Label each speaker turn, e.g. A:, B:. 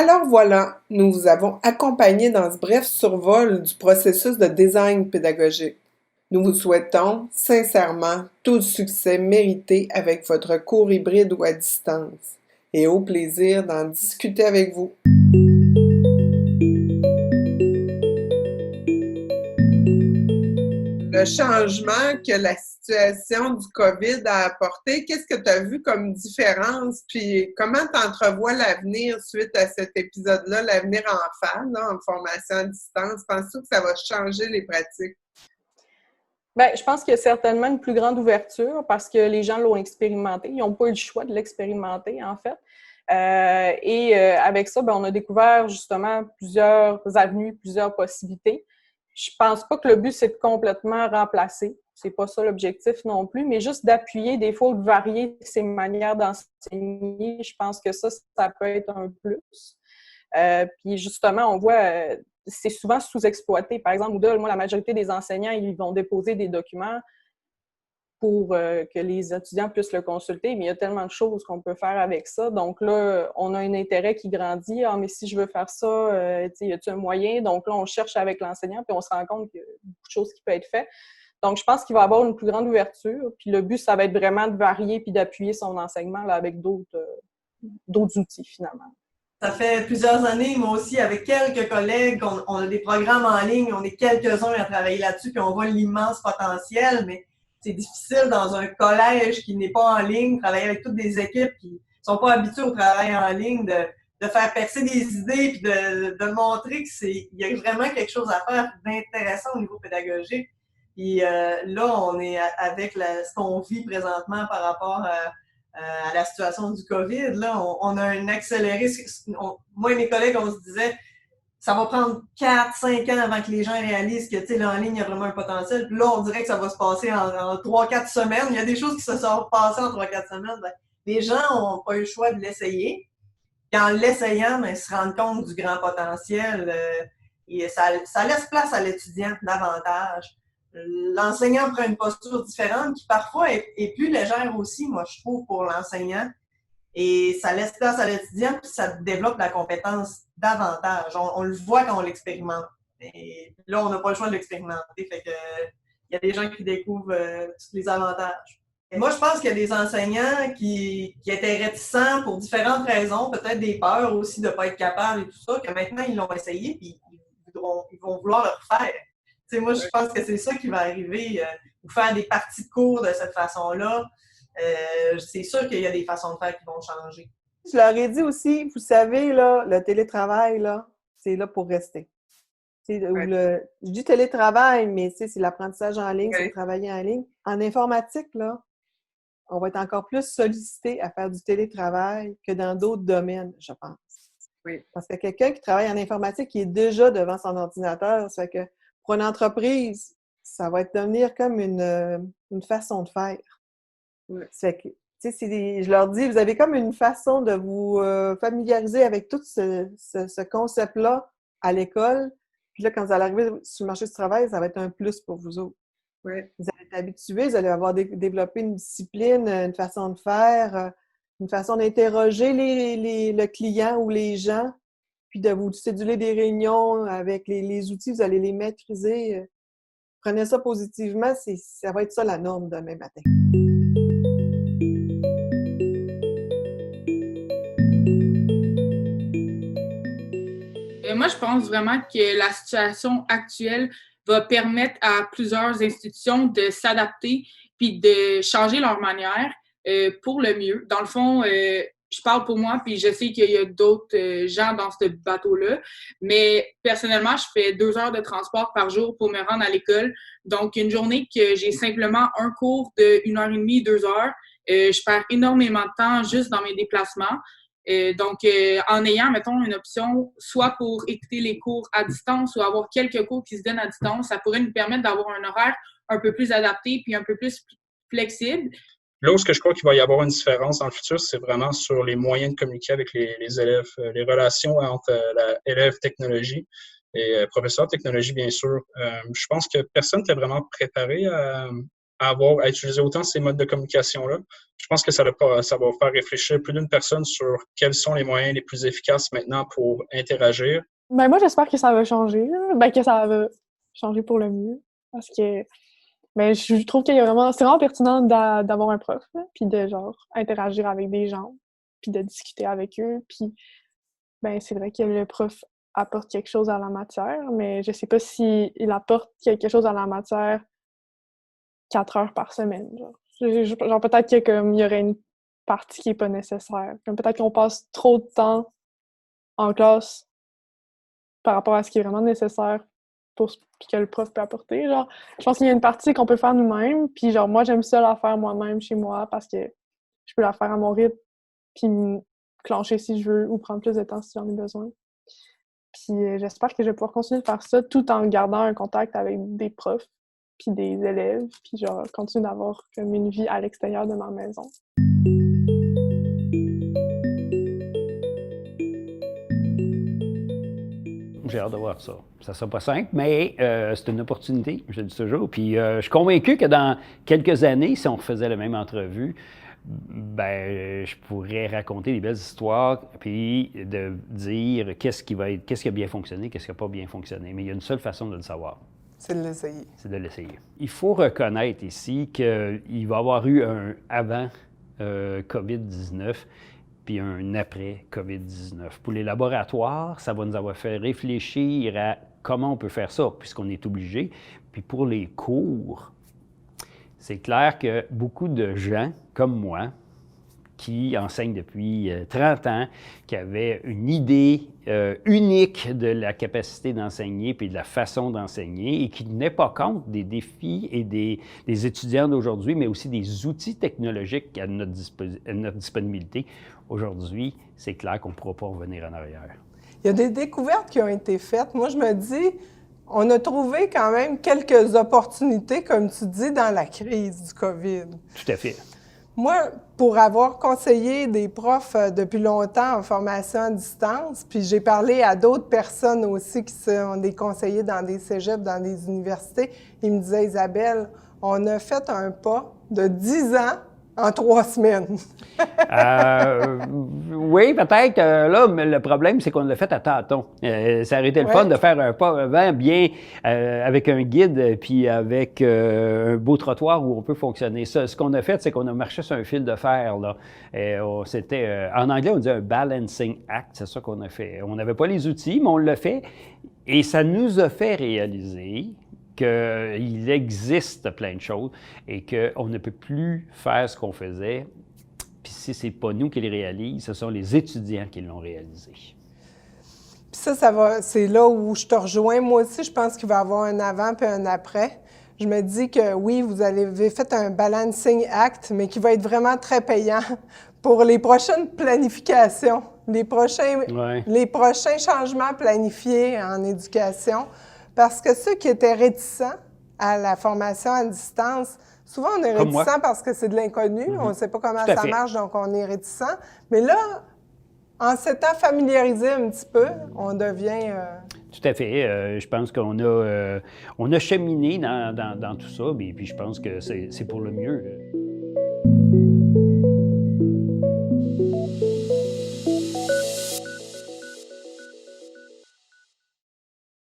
A: Alors voilà, nous vous avons accompagné dans ce bref survol du processus de design pédagogique. Nous vous souhaitons sincèrement tout le succès mérité avec votre cours hybride ou à distance et au plaisir d'en discuter avec vous. Le changement que la situation du COVID a apporté, qu'est-ce que tu as vu comme différence? Puis comment tu entrevois l'avenir suite à cet épisode-là, l'avenir en fan, là, en formation à distance? Penses-tu que ça va changer les pratiques?
B: Bien, je pense qu'il y a certainement une plus grande ouverture parce que les gens l'ont expérimenté. Ils n'ont pas eu le choix de l'expérimenter, en fait. Avec ça, bien, on a découvert justement plusieurs avenues, plusieurs possibilités. Je pense pas que le but, c'est de complètement remplacer. C'est pas ça l'objectif non plus, mais juste d'appuyer des fois ou de varier ses manières d'enseigner. Je pense que ça peut être un plus. Puis justement, on voit, c'est souvent sous-exploité. Par exemple, Moodle, moi, la majorité des enseignants, ils vont déposer des documents pour que les étudiants puissent le consulter, mais il y a tellement de choses qu'on peut faire avec ça. Donc là, on a un intérêt qui grandit. Ah, mais si je veux faire ça, y a-t-il un moyen? Donc là, on cherche avec l'enseignant, puis on se rend compte qu'il y a beaucoup de choses qui peuvent être faites. Donc, je pense qu'il va y avoir une plus grande ouverture. Puis le but, ça va être vraiment de varier puis d'appuyer son enseignement là, avec d'autres outils, finalement.
C: Ça fait plusieurs années, moi aussi, avec quelques collègues, on a des programmes en ligne, on est quelques-uns à travailler là-dessus, puis on voit l'immense potentiel, mais c'est difficile dans un collège qui n'est pas en ligne, travailler avec toutes des équipes qui sont pas habituées au travail en ligne, de faire percer des idées, puis de montrer qu'il y a vraiment quelque chose à faire d'intéressant au niveau pédagogique. Puis là, on est avec ce qu'on vit présentement par rapport à la situation du COVID, là, on a un accéléré. Moi et mes collègues, on se disait, ça va prendre 4-5 ans avant que les gens réalisent que, tu sais, là, en ligne, il y a vraiment un potentiel. Puis là, on dirait que ça va se passer en 3-4 semaines. Il y a des choses qui se sont passées en 3-4 semaines. Ben, les gens n'ont pas eu le choix de l'essayer. Et en l'essayant, ben, ils se rendent compte du grand potentiel. Et ça laisse place à l'étudiant davantage. L'enseignant prend une posture différente qui parfois est plus légère aussi, moi, je trouve, pour l'enseignant. Et ça laisse place à l'étudiant, puis ça développe la compétence davantage. On le voit quand on l'expérimente. Et là, on n'a pas le choix de l'expérimenter. Fait que il y a des gens qui découvrent tous les avantages. Et moi, je pense qu'il y a des enseignants qui étaient réticents pour différentes raisons, peut-être des peurs aussi de ne pas être capables et tout ça, que maintenant, ils l'ont essayé, puis ils vont vouloir le refaire. T'sais, moi, je pense que c'est ça qui va arriver, ou faire des parties de cours de cette façon-là. C'est sûr qu'il y a des façons de faire qui vont changer.
D: Je leur ai dit aussi, vous savez, là, le télétravail, là, c'est là pour rester. Je dis télétravail, mais c'est l'apprentissage en ligne, c'est travailler en ligne. En informatique, là, on va être encore plus sollicité à faire du télétravail que dans d'autres domaines, je pense.
A: Oui.
D: Parce que quelqu'un qui travaille en informatique, qui est déjà devant son ordinateur, ça fait que pour une entreprise, ça va devenir comme une façon de faire.
A: Oui.
D: Ça fait que, je leur dis, vous avez comme une façon de vous familiariser avec tout ce concept-là à l'école. Puis là, quand vous allez arriver sur le marché du travail, ça va être un plus pour vous autres.
A: Oui.
D: Vous allez être habitués, vous allez avoir développé une discipline, une façon de faire, une façon d'interroger le client ou les gens, puis de vous céduler des réunions avec les outils, vous allez les maîtriser. Prenez ça positivement, ça va être ça la norme demain matin.
E: Moi, je pense vraiment que la situation actuelle va permettre à plusieurs institutions de s'adapter puis de changer leur manière pour le mieux. Dans le fond, je parle pour moi, puis je sais qu'il y a d'autres gens dans ce bateau-là, mais personnellement, je fais 2 heures de transport par jour pour me rendre à l'école. Donc, une journée que j'ai simplement un cours de 1h30, 2 heures, je perds énormément de temps juste dans mes déplacements. En ayant, mettons, une option soit pour écouter les cours à distance ou avoir quelques cours qui se donnent à distance, ça pourrait nous permettre d'avoir un horaire un peu plus adapté puis un peu plus flexible.
F: Là où je crois qu'il va y avoir une différence dans le futur, c'est vraiment sur les moyens de communiquer avec les élèves, les relations entre l'élève technologie et professeur technologie, bien sûr. Je pense que personne n'était vraiment préparé à utiliser autant ces modes de communication-là. Je pense que ça va faire réfléchir plus d'une personne sur quels sont les moyens les plus efficaces maintenant pour interagir.
G: Ben moi, j'espère que ça va changer, là. Ben que ça va changer pour le mieux. Parce que ben, je trouve qu'il y a c'est vraiment pertinent d'avoir un prof, là, puis de genre interagir avec des gens, puis de discuter avec eux. Puis ben c'est vrai que le prof apporte quelque chose à la matière, mais je sais pas s'il apporte quelque chose à la matière 4 heures par semaine. Genre peut-être qu'il y aurait une partie qui est pas nécessaire. Comme peut-être qu'on passe trop de temps en classe par rapport à ce qui est vraiment nécessaire pour que le prof peut apporter. Genre, je pense qu'il y a une partie qu'on peut faire nous-mêmes, puis genre moi j'aime ça la faire moi-même chez moi parce que je peux la faire à mon rythme, puis me clencher si je veux ou prendre plus de temps si j'en ai besoin. Puis j'espère que je vais pouvoir continuer de faire ça tout en gardant un contact avec des profs puis des élèves, puis genre continuer d'avoir comme une vie à l'extérieur de ma maison.
H: J'ai hâte de voir ça. Ça sera pas simple, mais c'est une opportunité, je le dis toujours. Puis je suis convaincu que dans quelques années, si on refaisait la même entrevue, ben je pourrais raconter des belles histoires, puis de dire qu'est-ce qui a bien fonctionné, qu'est-ce qui n'a pas bien fonctionné. Mais il y a une seule façon de le savoir.
A: C'est de l'essayer.
H: C'est de l'essayer. Il faut reconnaître ici qu'il va y avoir eu un avant COVID-19 puis un après COVID-19. Pour les laboratoires, ça va nous avoir fait réfléchir à comment on peut faire ça, puisqu'on est obligé. Puis pour les cours, c'est clair que beaucoup de gens, comme moi, qui enseignent depuis 30 ans, qui avaient une idée unique de la capacité d'enseigner puis de la façon d'enseigner et qui ne tenaient pas compte des défis et des étudiants d'aujourd'hui, mais aussi des outils technologiques à notre disponibilité. Aujourd'hui, c'est clair qu'on ne pourra pas revenir en arrière.
A: Il y a des découvertes qui ont été faites. Moi, je me dis, on a trouvé quand même quelques opportunités, comme tu dis, dans la crise du COVID.
H: Tout à fait.
A: Moi, pour avoir conseillé des profs depuis longtemps en formation à distance, puis j'ai parlé à d'autres personnes aussi qui sont des conseillers dans des cégeps, dans des universités, ils me disaient, Isabelle, on a fait un pas de 10 ans en 3 semaines.
H: Oui, peut-être. Là, mais le problème, c'est qu'on l'a fait à tâtons. Ça aurait été le fun de faire un pas avant bien avec un guide puis avec un beau trottoir où on peut fonctionner. Ça, ce qu'on a fait, c'est qu'on a marché sur un fil de fer. Là. C'était, en anglais, on dit un balancing act. C'est ça qu'on a fait. On n'avait pas les outils, mais on l'a fait. Et ça nous a fait réaliser qu'il existe plein de choses et qu'on ne peut plus faire ce qu'on faisait. Puis si ce n'est pas nous qui les réalisent, ce sont les étudiants qui l'ont réalisé.
A: Puis c'est là où je te rejoins. Moi aussi, je pense qu'il va y avoir un avant puis un après. Je me dis que oui, vous avez fait un balancing act, mais qui va être vraiment très payant pour les prochaines planifications, les prochains changements planifiés en éducation. Parce que ceux qui étaient réticents à la formation à distance, souvent on est réticent parce que c'est de l'inconnu, on ne sait pas comment ça marche, donc on est réticent. Mais là, en s'étant familiarisé un petit peu, on devient...
H: Tout à fait. Je pense qu'on a cheminé dans tout ça, puis je pense que c'est pour le mieux.